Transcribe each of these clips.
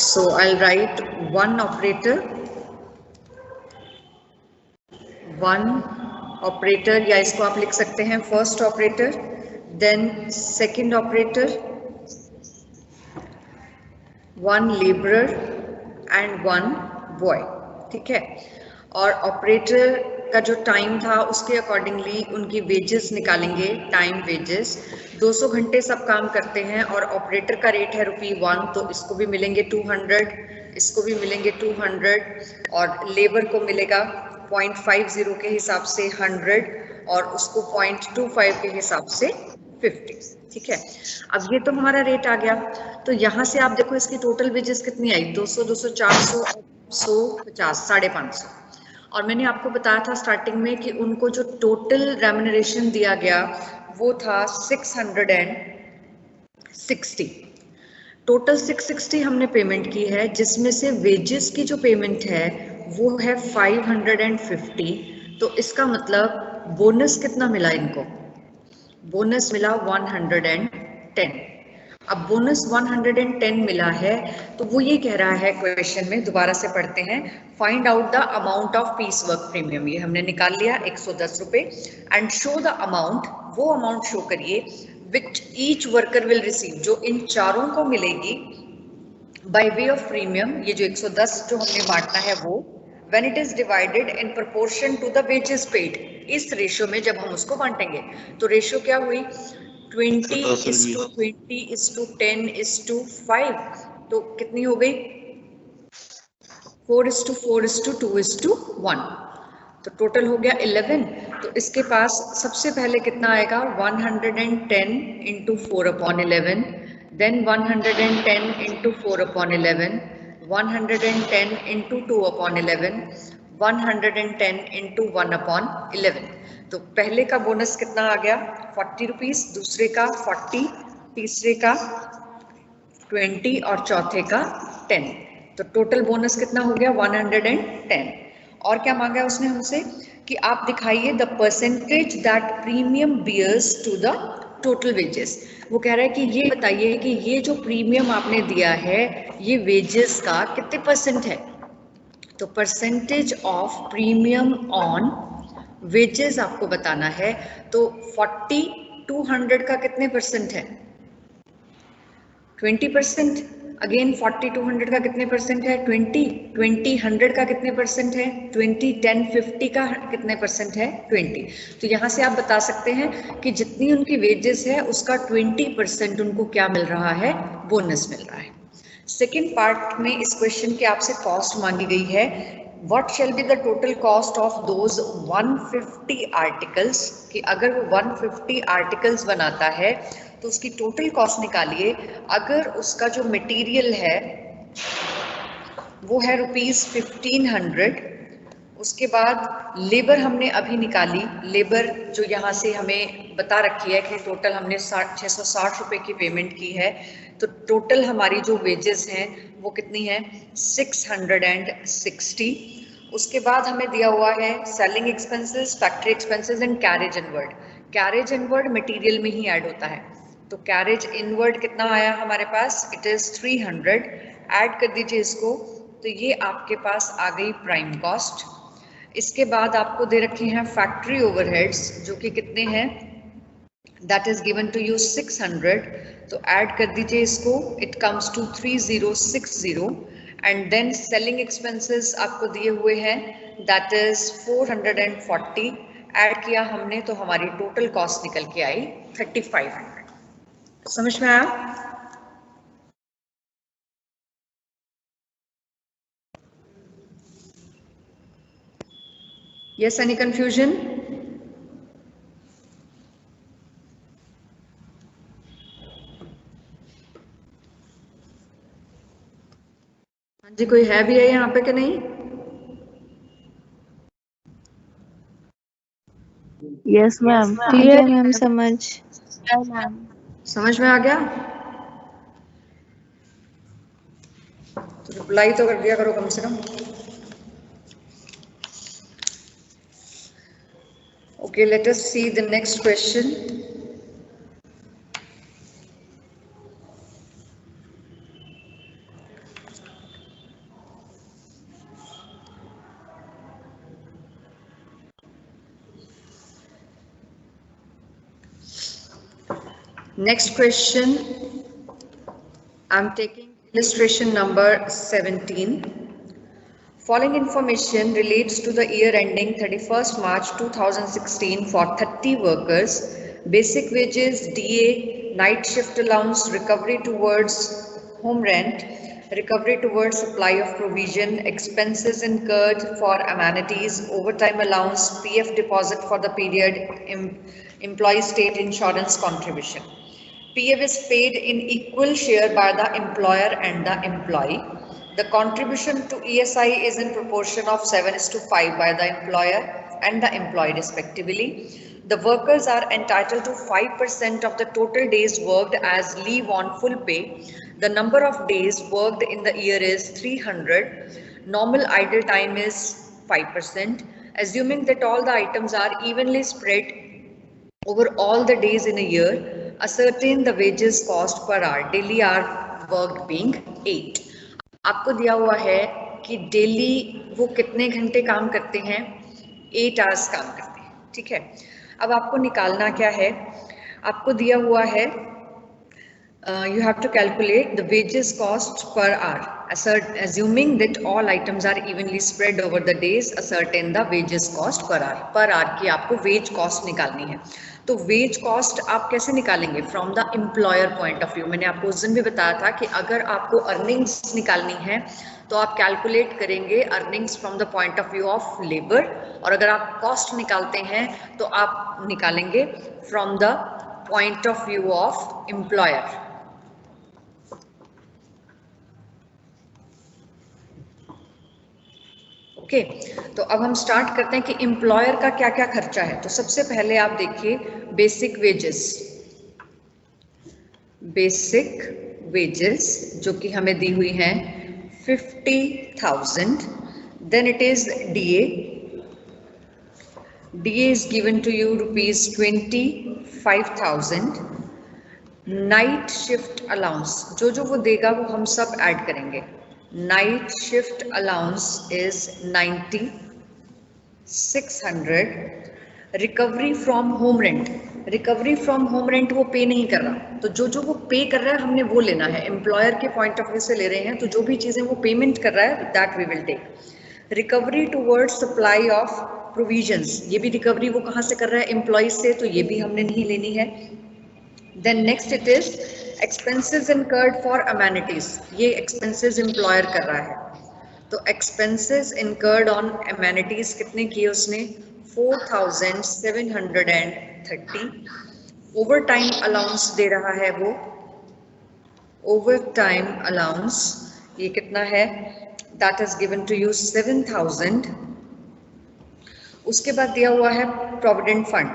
So I'll write one operator, या इसको आप लिख सकते हैं first operator, then second operator, one labourer and one boy, ठीक है। और ऑपरेटर का जो टाइम था उसके अकॉर्डिंगली उनकी वेजेस निकालेंगे, टाइम वेजेस। 200 घंटे सब काम करते हैं और ऑपरेटर का रेट है ₹1, तो इसको भी मिलेंगे 200, इसको भी मिलेंगे 200, और लेबर को मिलेगा 0.50 के हिसाब से 100 और उसको 0.25 के हिसाब से 50, ठीक है। अब ये तो हमारा रेट आ गया। तो यहाँ से आप देखो इसकी टोटल वेजेस कितनी आई, 200, 200, 400, 150, 550। और मैंने आपको बताया था स्टार्टिंग में कि उनको जो टोटल रेम्यूनरेशन दिया गया वो था 660। टोटल 660 हमने पेमेंट की है, जिसमें से वेजेस की जो पेमेंट है वो है 550। तो इसका मतलब बोनस कितना मिला इनको, बोनस मिला 110। अब बोनस 110 मिला है तो वो ये कह रहा है क्वेश्चन में, दोबारा से पढ़ते हैं, find out the amount of peace work premium. ये हमने निकाल लिया 110 रुपए, एंड शो द अमाउंट, वो अमाउंट शो करिए which each worker will receive, जो इन चारों को मिलेगी बाय वे ऑफ प्रीमियम। ये जो 110 जो हमने बांटना है वो when it is divided in proportion to the wages paid, इस रेशियो में जब हम उसको बांटेंगे तो रेशियो क्या हुई, 20:20:10:5, तो कितनी हो गई 4:4:2:1, तो टोटल हो गया 11। तो इसके पास सबसे पहले कितना आएगा 110 into 4/11, then 110 into 4/11, 110 into 2/11, 110 into 1/11। तो पहले का बोनस कितना आ गया 40 रुपीज, दूसरे का 40, तीसरे का 20 और चौथे का 10। तो टोटल बोनस कितना हो गया 110। और क्या मांगा है उसने हमसे कि आप दिखाइए the percentage that premium bears to the total wages. वो कह रहा है कि ये बताइए कि ये जो प्रीमियम आपने दिया है ये वेजेस का कितने परसेंट है। तो percentage of premium on wages आपको बताना है। तो 40 200 का कितने परसेंट है 20%। अगेन 40 200 का कितने परसेंट है 20, 20 100 का कितने परसेंट है 20, 10 50 का कितने परसेंट है 20। तो यहाँ से आप बता सकते हैं कि जितनी उनकी वेजेस है उसका 20% उनको क्या मिल रहा है, बोनस मिल रहा है। सेकेंड पार्ट में इस क्वेश्चन के आपसे कॉस्ट मांगी गई है, what shall be the total cost of those 150 articles, कि अगर वो 150 आर्टिकल्स बनाता है तो उसकी टोटल कॉस्ट निकालिए। अगर उसका जो मटेरियल है वो है ₹1500, उसके बाद लेबर हमने अभी निकाली, लेबर जो यहाँ से हमें बता रखी है कि टोटल हमने 660 रुपए की पेमेंट की है, तो टोटल हमारी जो वेजेस हैं वो कितनी है 660। उसके बाद हमें दिया हुआ है selling expenses, factory expenses and carriage inward. Carriage inward material में ही ऐड होता है, तो कैरेज इनवर्ड कितना आया हमारे पास, इट इज 300। ऐड कर दीजिए इसको, तो ये आपके पास आ गई प्राइम कॉस्ट। इसके बाद आपको दे रखे हैं फैक्ट्री ओवरहेड्स जो कि कितने हैं, that is given to you 600। तो ऐड कर दीजिए इसको, it comes to 3060। And then selling expenses आपको दिए हुए हैं, दैट इज 440। ऐड किया हमने तो हमारी टोटल कॉस्ट निकल के आई 3500। समझ में आया? Yes, any confusion? हाँ जी, कोई है भी है यहाँ पे कि नहीं? यस मैम, क्लियर मैम, समझ में आ गया? तो रिप्लाई तो कर दिया करो कम से कम। Okay, let us see the next question. Next question, I'm taking illustration number 17. Following information relates to the year ending 31st March 2016 for 30 workers. Basic wages, DA, night shift allowance, recovery towards home rent, recovery towards supply of provision, expenses incurred for amenities, overtime allowance, PF deposit for the period, employee state insurance contribution. PF is paid in equal share by the employer and the employee. The contribution to ESI is in proportion of 7:5 by the employer and the employee respectively. The workers are entitled to 5% of the total days worked as leave on full pay. The number of days worked in the year is 300. Normal idle time is 5%. Assuming that all the items are evenly spread over all the days in a year, ascertain the wages cost per hour. Daily hour worked being 8. आपको दिया हुआ है कि daily वो कितने घंटे काम करते हैं, 8 आवर्स काम करते हैं, ठीक है। अब आपको निकालना क्या है, आपको दिया हुआ है you have to calculate the wages cost per hour. Assuming that all items are evenly spread over the days, ascertain the wages cost per hour. Per hour की आपको wage cost निकालनी है। तो वेज कॉस्ट आप कैसे निकालेंगे? From the employer point of view. मैंने आपको उस दिन भी बताया था कि अगर आपको अर्निंग्स निकालनी है तो आप कैलकुलेट करेंगे earnings from the point of view of labour, और अगर आप कॉस्ट निकालते हैं तो आप निकालेंगे from the point of view of employer. Okay, तो अब हम स्टार्ट करते हैं कि एम्प्लॉयर का क्या क्या खर्चा है। तो सबसे पहले आप देखिए बेसिक वेजेस। बेसिक वेजेस जो कि हमें दी हुई हैं 50,000। Then it is DA. DA is given to you ₹25,000। Night shift allowance जो जो वो देगा वो हम सब ऐड करेंगे। Night shift allowance is 9600. Recovery from home rent, recovery from home rent वो पे नहीं कर रहा, तो जो जो वो पे कर रहा है हमने वो लेना है। एम्प्लॉयर के पॉइंट ऑफ व्यू से ले रहे हैं, तो जो भी चीजें वो पेमेंट कर रहा है that we will take. Recovery towards supply of provisions, ये भी रिकवरी वो कहाँ से कर रहा है? एम्प्लॉय से, तो ये भी हमने नहीं लेनी है। Then next it is expenses incurred for amenities, ये एक्सपेंसेस एम्प्लॉयर कर रहा है, तो एक्सपेंसेस इनकर्ड ऑन अमेनिटीज कितने किए उसने? 4,730। ओवर टाइम अलाउंस दे रहा है वो, ओवर टाइम अलाउंस ये कितना है? That is given to you 7,000। उसके बाद दिया हुआ है प्रोविडेंट फंड।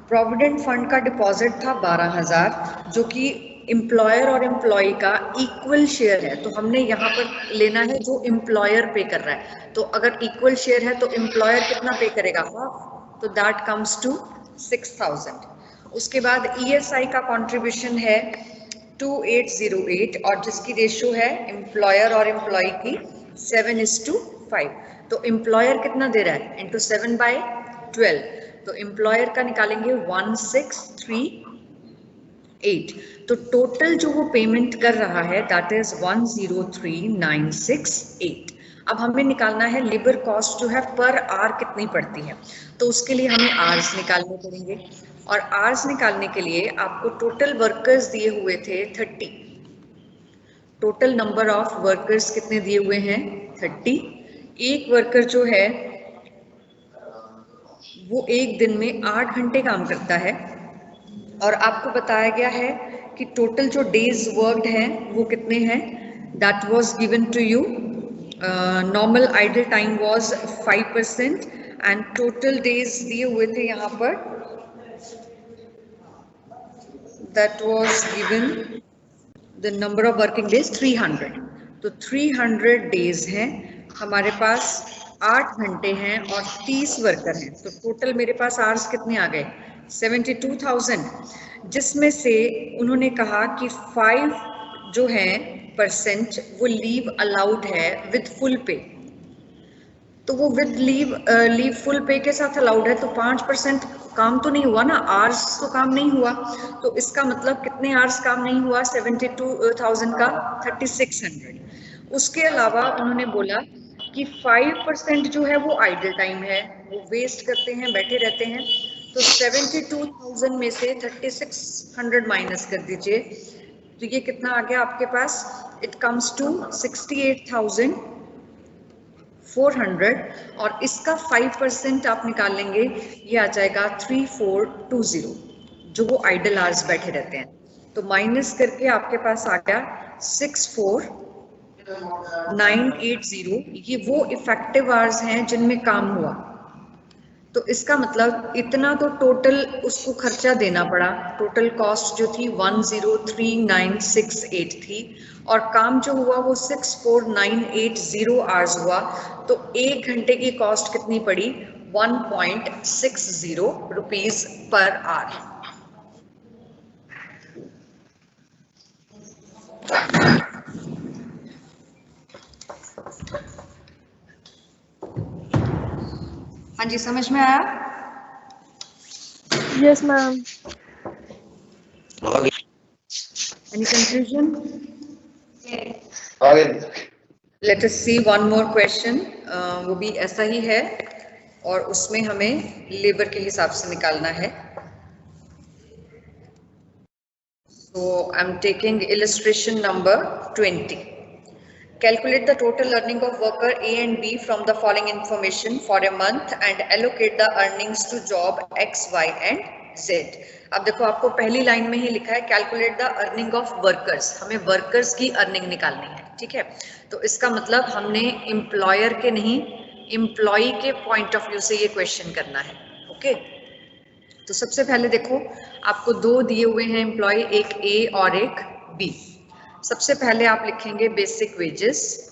प्रोविडेंट फंड का डिपॉजिट था 12,000 जो कि एम्प्लॉयर और एम्प्लॉय का इक्वल शेयर है, तो हमने यहाँ पर लेना है जो एम्प्लॉयर पे कर रहा है। तो अगर इक्वल शेयर है तो एम्प्लॉयर कितना पे करेगा? हाफ, तो दैट कम्स टू 6,000। उसके बाद ESI का कंट्रीब्यूशन है 2808 और जिसकी रेशियो है एम्प्लॉयर और एम्प्लॉय की 7:5। तो एम्प्लॉयर कितना दे रहा है? इंटू 7/12, तो एम्प्लॉयर का निकालेंगे 1638। तो टोटल जो वो पेमेंट कर रहा है दैट इज 103,968। अब हमें निकालना है लेबर कॉस्ट जो है पर आवर कितनी पड़ती है, तो उसके लिए हमें आवर्स निकालने पड़ेंगे। और आवर्स निकालने के लिए आपको टोटल वर्कर्स दिए हुए थे 30। टोटल नंबर ऑफ वर्कर्स कितने दिए हुए हैं? 30। एक वर्कर जो है वो एक दिन में 8 घंटे काम करता है, और आपको बताया गया है कि टोटल जो डेज वर्कड हैं वो कितने हैं? That was given to you. Normal idle time was 5% and total days दिए हुए थे यहाँ पर, that was given the number of working days 300। तो 300 डेज हैं हमारे पास, 8 घंटे हैं और 30 वर्कर हैं, तो टोटल मेरे पास आवर्स कितने आ गए? 72,000, जिसमें से उन्होंने कहा कि 5 जो है % वो लीव अलाउड है विद फुल पे, तो वो विद लीव फुल पे के साथ अलाउड है, तो 5% काम तो नहीं हुआ ना, आवर्स तो काम नहीं हुआ, तो इसका मतलब कितने आवर्स काम नहीं हुआ 72,000 का 3600। उसके अलावा उन्होंने बोला कि 5% जो है वो आइडल टाइम है, वो वेस्ट करते हैं, बैठे रहते हैं। तो 72,000 में से 3600 माइनस कर दीजिए, तो ये कितना आ गया आपके पास, इट कम्स टू 68,400, और इसका 5% आप निकाल लेंगे, ये आ जाएगा 3420, जो वो आइडल आवर्स बैठे रहते हैं। तो माइनस करके आपके पास आ गया 64,980, ये वो इफेक्टिव आवर्स हैं जिनमें काम हुआ। तो इसका मतलब इतना तो टोटल उसको खर्चा देना पड़ा, टोटल कॉस्ट जो थी 103968 थी, और काम जो हुआ वो 64980 आवर्स हुआ। तो 1 घंटे की कॉस्ट कितनी पड़ी, 1.60 रुपीज पर आवर। हाँ जी, समझ में आया? Yes, ma'am. Any confusion? आगे Let us see one more question. वो भी ऐसा ही है, और उसमें हमें लेबर के हिसाब से निकालना है। So I'm taking illustration number 20. Calculate the total earning of worker A and B from the following information for a month and allocate the earnings to job X, Y and Z. अब देखो, आपको पहली line में ही लिखा है calculate the earning of workers, हमें workers की earning निकालनी है, ठीक है। तो इसका मतलब हमने एम्प्लॉयर के नहीं, एम्प्लॉय के पॉइंट ऑफ व्यू से ये क्वेश्चन करना है, ओके। तो सबसे पहले देखो, आपको दो दिए हुए हैं एम्प्लॉय, एक ए और एक बी। सबसे पहले आप लिखेंगे बेसिक वेजेस,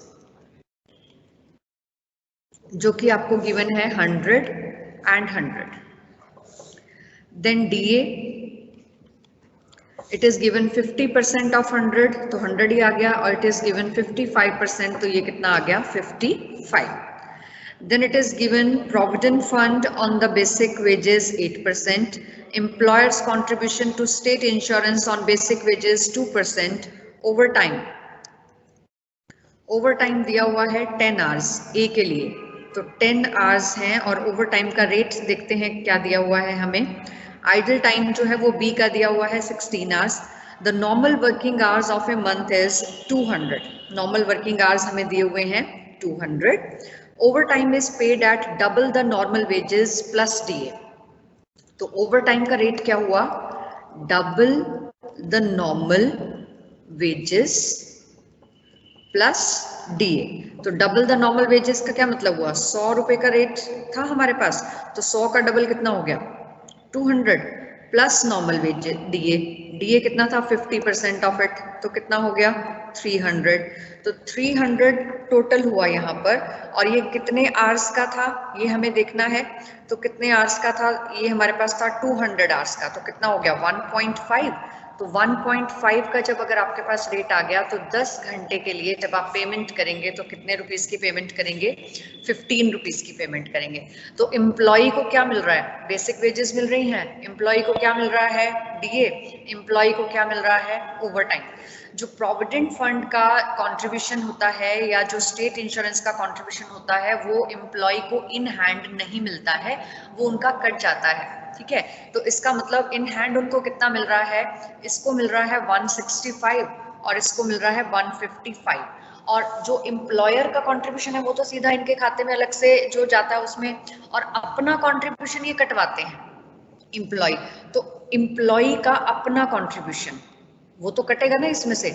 जो कि आपको गिवन है 100 and 100। Then DA, it is given 50% of 100, तो 100 ही आ गया, और इट इज गिवन 55%, तो ये कितना आ गया 55। Then it is given provident fund on the basic wages 8%, employer's contribution to state insurance on basic wages 2%, overtime, overtime दिया हुआ है 10 hours A के लिए, तो 10 hours हैं, और overtime का रेट देखते हैं क्या दिया हुआ है हमें। idle time जो है वो B का दिया हुआ है 16 hours। The normal working hours of a month is 200, normal working hours हमें दिए हुए हैं 200। Overtime is paid at double the normal wages plus DA, तो overtime का रेट क्या हुआ, double the normal wages plus DA। तो डबल द नॉर्मल वेजेस का क्या मतलब हुआ, 100 रुपए का रेट था हमारे पास, तो 100 का डबल कितना हो गया 200, plus normal wages DA, DA कितना था 50% ऑफ इट, तो कितना हो गया 300। तो 300 टोटल हुआ यहाँ पर, और ये कितने आवर्स का था ये हमें देखना है। तो कितने आवर्स का था, ये हमारे पास था 200 आवर्स का, तो कितना हो गया 1.5। तो 1.5 का जब अगर आपके पास रेट आ गया, तो 10 घंटे के लिए जब आप पेमेंट करेंगे तो कितने रुपीस की पेमेंट करेंगे, 15 रुपीस की पेमेंट करेंगे। तो एम्प्लॉय को क्या मिल रहा है, बेसिक वेजेस मिल रही हैं, एम्प्लॉय को क्या मिल रहा है DA, एम्प्लॉय को क्या मिल रहा है ओवरटाइम। जो प्रोविडेंट फंड का कंट्रीब्यूशन होता है या जो स्टेट इंश्योरेंस का कंट्रीब्यूशन होता है, वो एम्प्लॉय को इन हैंड नहीं मिलता है, वो उनका कट जाता है, ठीक है। तो इसका मतलब इन हैंड उनको कितना मिल रहा है, इसको मिल रहा है 165 और इसको मिल रहा है 155। और जो एम्प्लॉयर का कंट्रीब्यूशन है वो तो सीधा इनके खाते में अलग से जो जाता है उसमें, और अपना कंट्रीब्यूशन ये कटवाते हैं एम्प्लॉय। तो एम्प्लॉय का अपना कंट्रीब्यूशन वो तो कटेगा ना इसमें से।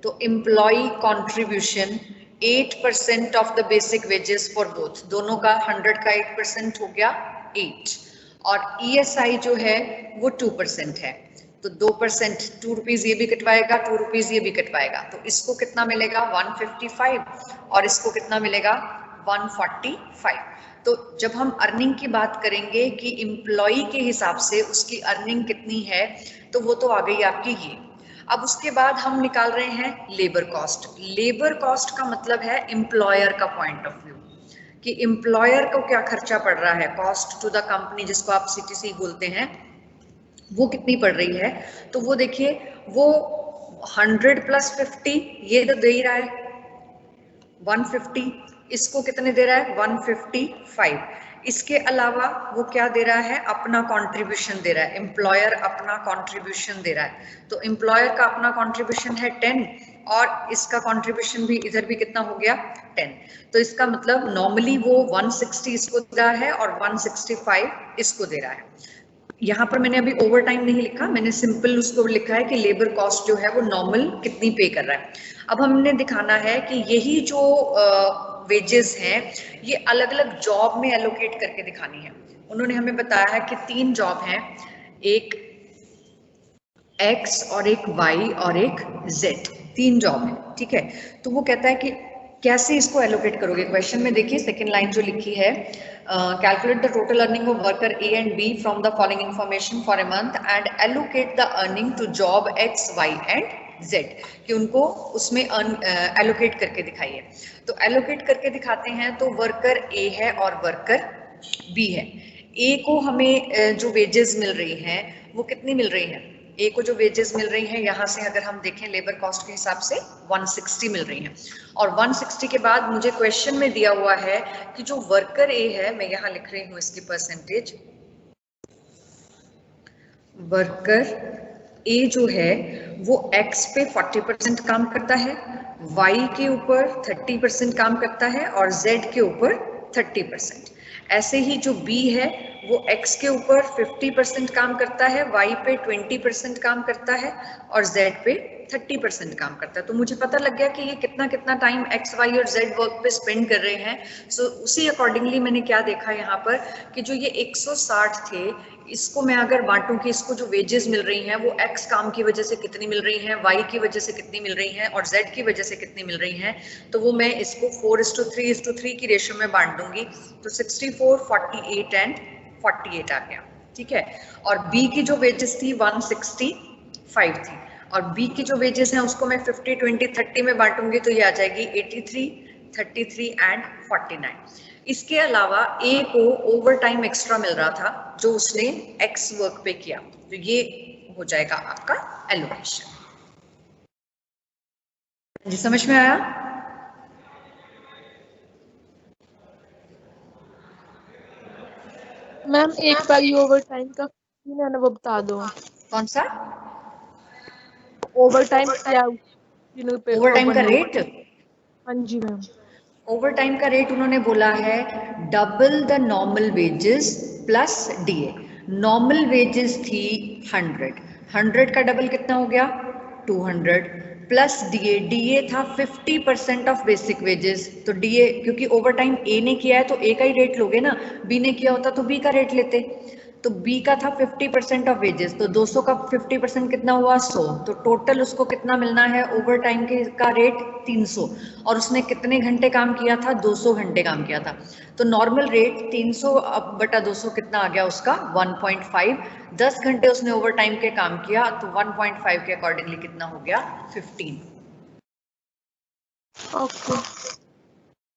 तो employee contribution 8% of the basic wages for both, दोनों का 100 का 8% हो गया 8, और ESI जो है वो 2% है, तो 2%, 2 रुपीज ये भी कटवाएगा, 2 रुपीज ये भी कटवाएगा, तो इसको कितना मिलेगा 155, और इसको कितना मिलेगा 145। तो जब हम अर्निंग की बात करेंगे कि एम्प्लॉय के हिसाब से उसकी अर्निंग कितनी है, तो वो तो आ गई आपकी ये। अब उसके बाद हम निकाल रहे हैं लेबर कॉस्ट। लेबर कॉस्ट का मतलब है एम्प्लॉयर का पॉइंट ऑफ व्यू कि एम्प्लॉयर को क्या खर्चा पड़ रहा है, कॉस्ट टू द कंपनी जिसको आप CTC बोलते हैं, वो कितनी पड़ रही है। तो वो देखिए वो 100 + 50 ये तो दे ही रहा है 150, इसको कितने दे रहा है 155। इसके अलावा वो क्या दे रहा है, अपना कंट्रीब्यूशन दे रहा है, एम्प्लॉयर अपना कंट्रीब्यूशन दे रहा है। तो एम्प्लॉयर का अपना कंट्रीब्यूशन है 10 और इसका कंट्रीब्यूशन भी इधर भी कितना हो गया 10। तो इसका मतलब नॉर्मली वो 160 इसको दे रहा है और 165 इसको दे रहा है। यहाँ पर मैंने अभी ओवर टाइम नहीं लिखा, मैंने सिंपल उसको लिखा है कि लेबर कॉस्ट जो है वो नॉर्मल कितनी पे कर रहा है। अब हमने दिखाना है कि यही जो वेजेस हैं ये अलग अलग जॉब में एलोकेट करके दिखानी है। उन्होंने हमें बताया है कि 3 जॉब हैं, एक X और एक Y और एक Z, 3 जॉब है, ठीक है। तो वो कहता है कि कैसे इसको एलोकेट करोगे। क्वेश्चन में देखिए सेकंड लाइन जो लिखी है, calculate the total earning of worker A and B from the following information for a month and allocate the earning to job X, Y and Z, कि उनको उसमें एलोकेट करके दिखाइए। तो एलोकेट करके दिखाते हैं तो वर्कर A है और वर्कर B है। A को हमें जो वेजेस मिल रही हैं वो कितनी मिल रही है, ए को जो वेजेस मिल रही हैं यहाँ से अगर हम देखें लेबर कॉस्ट के हिसाब से 160 मिल रही हैं। और 160 के बाद मुझे क्वेश्चन में दिया हुआ है कि जो वर्कर ए है, मैं यहाँ लिख रही हूँ इसकी परसेंटेज, वर्कर ए जो है वो एक्स पे 40% काम करता है, वाई के ऊपर 30% काम करता है और जेड के ऊपर 30%। ऐसे ही जो बी है वो x के ऊपर 50% काम करता है, y पे 20% काम करता है और z पे 30% काम करता है। तो मुझे पता लग गया कि ये कितना कितना टाइम x, y और z वर्क पे स्पेंड कर रहे हैं। सो उसी अकॉर्डिंगली मैंने क्या देखा यहाँ पर कि जो ये 160 थे, इसको मैं अगर बांटूं कि इसको जो वेजेस मिल रही हैं वो x काम की वजह से कितनी मिल रही हैं, y की वजह से कितनी मिल रही हैं और z की वजह से कितनी मिल रही हैं, तो वो मैं इसको 4:3:3 की रेशियो में बांट दूंगी। तो 64, 48 एंड 48 आ गया, ठीक है। और B की जो वेजेस थी 165 थी और B की जो वेजेस हैं उसको मैं 50, 20, 30 में बांटूंगी तो ये आ जाएगी 83, 33 एंड 49। इसके अलावा A को ओवर टाइम एक्स्ट्रा मिल रहा था जो उसने X वर्क पे किया, तो ये हो जाएगा आपका एलोकेशन। जी समझ में आया? मैम एक बार ये ओवर टाइम का मैंने वो बता दो। कौन सा ओवर टाइम क्या, ओवर टाइम का रेट? हाँ जी मैम। ओवर टाइम का रेट उन्होंने बोला है double the normal wages plus DA. Normal wages थी 100, 100 का डबल कितना हो गया 200 प्लस डीए, डीए था 50% ऑफ बेसिक वेजेस। तो डीए क्योंकि ओवर टाइम ए ने किया है तो ए का ही रेट लोगे ना, बी ने किया होता तो बी का रेट लेते। तो बी का था 50% ऑफ वेजेस, तो 200 का 50% कितना हुआ 100। तो टोटल उसको कितना मिलना है ओवर टाइम के का रेट 300 और उसने कितने घंटे काम किया था 200 घंटे काम किया था। तो नॉर्मल रेट 300 बटा 200 कितना आ गया उसका 1.5। 10 घंटे उसने ओवर टाइम के काम किया तो 1.5 के अकॉर्डिंगली कितना हो गया 15। ओके।